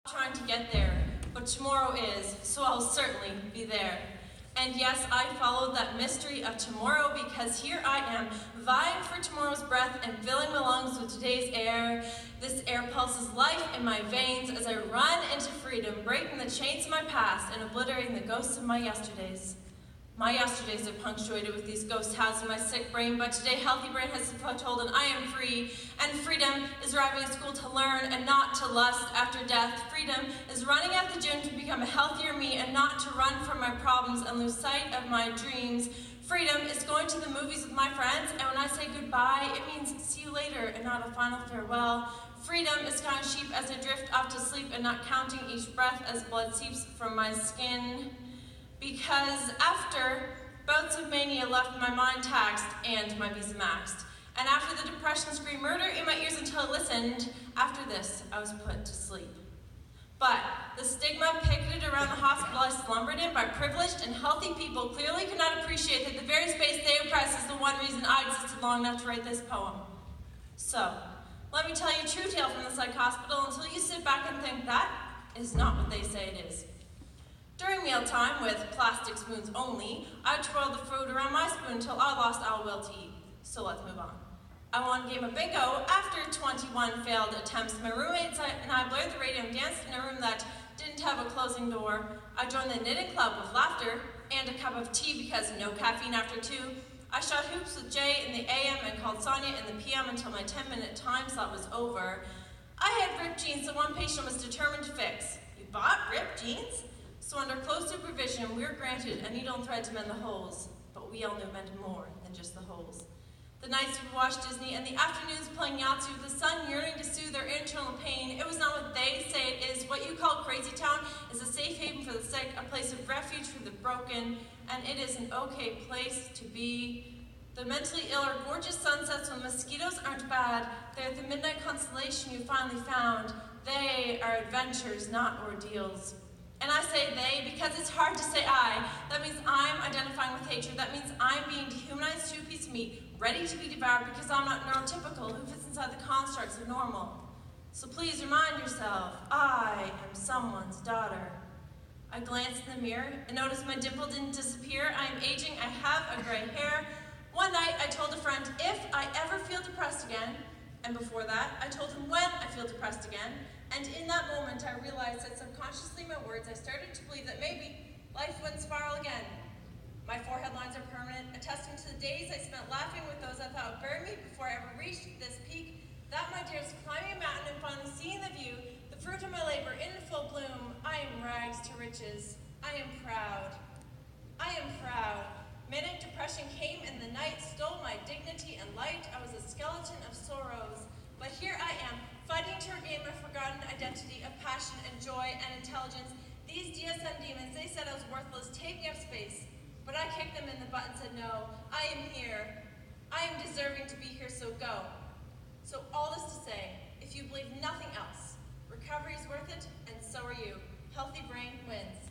Trying to get there, but tomorrow is, so I'll certainly be there. And yes, I followed that mystery of tomorrow because here I am, vying for tomorrow's breath and filling my lungs with today's air. This air pulses life in my veins as I run into freedom, breaking the chains of my past and obliterating the ghosts of my yesterdays. My yesterdays are punctuated with these ghost housing my sick brain, but today healthy brain has the foothold and I am free. And freedom is arriving at school to learn and not to lust after death. Freedom is running at the gym to become a healthier me and not to run from my problems and lose sight of my dreams. Freedom is going to the movies with my friends, and when I say goodbye, it means see you later and not a final farewell. Freedom is counting sheep as I drift off to sleep and not counting each breath as blood seeps from my skin. Because after bouts of mania left my mind taxed and my visa maxed, and after the depression screamed murder in my ears until I listened, after this I was put to sleep. But the stigma picketed around the hospital I slumbered in by privileged and healthy people clearly could not appreciate that the very space they oppress is the one reason I existed long enough to write this poem. So, let me tell you a true tale from the psych hospital until you sit back and think that is not what they say it is. During mealtime, with plastic spoons only, I twirled the food around my spoon until I lost all will to eat. So let's move on. I won a game of bingo after 21 failed attempts. My roommates and I blared the radio and danced in a room that didn't have a closing door. I joined the knitting club with laughter and a cup of tea because no caffeine after 2. I shot hoops with Jay in the AM and called Sonia in the PM until my 10-minute time slot was over. I had ripped jeans that one patient was determined to fix. You bought ripped jeans? So under close supervision, we were granted a needle and thread to mend the holes, but we all knew it meant more than just the holes. The nights we watched Disney and the afternoons playing Yahtzee with the sun yearning to soothe their internal pain. It was not what they say it is. What you call Crazy Town is a safe haven for the sick, a place of refuge for the broken, and it is an okay place to be. The mentally ill are gorgeous sunsets when mosquitoes aren't bad. They're the midnight constellation you finally found. They are adventures, not ordeals. And I say they because it's hard to say I. That means I'm identifying with hatred. That means I'm being dehumanized to a piece of meat, ready to be devoured because I'm not neurotypical, who fits inside the constructs of normal. So please remind yourself, I am someone's daughter. I glanced in the mirror and noticed my dimple didn't disappear. I am aging, I have a gray hair. One night I told a friend, if I ever feel depressed again, and before that, I told him when I feel depressed again, and in that moment I realized that subconsciously my words, I started to believe that maybe life wouldn't spiral again. My forehead lines are permanent, a testament to the days I spent laughing with those I thought would bury me before I ever reached this peak. That, my dear, is climbing a mountain and finally seeing the view, the fruit of my labor in full bloom. I am rags to riches. I am proud. I am proud. Manic depression came in the night, stole my dignity and light. I was a skeleton of sorrows. But here I am, fighting to regain my forgotten identity of passion and joy and intelligence. These DSM demons, they said I was worthless, taking up space. But I kicked them in the butt and said, no, I am here. I am deserving to be here, so go. So all this to say, if you believe nothing else, recovery is worth it, and so are you. Healthy brain wins.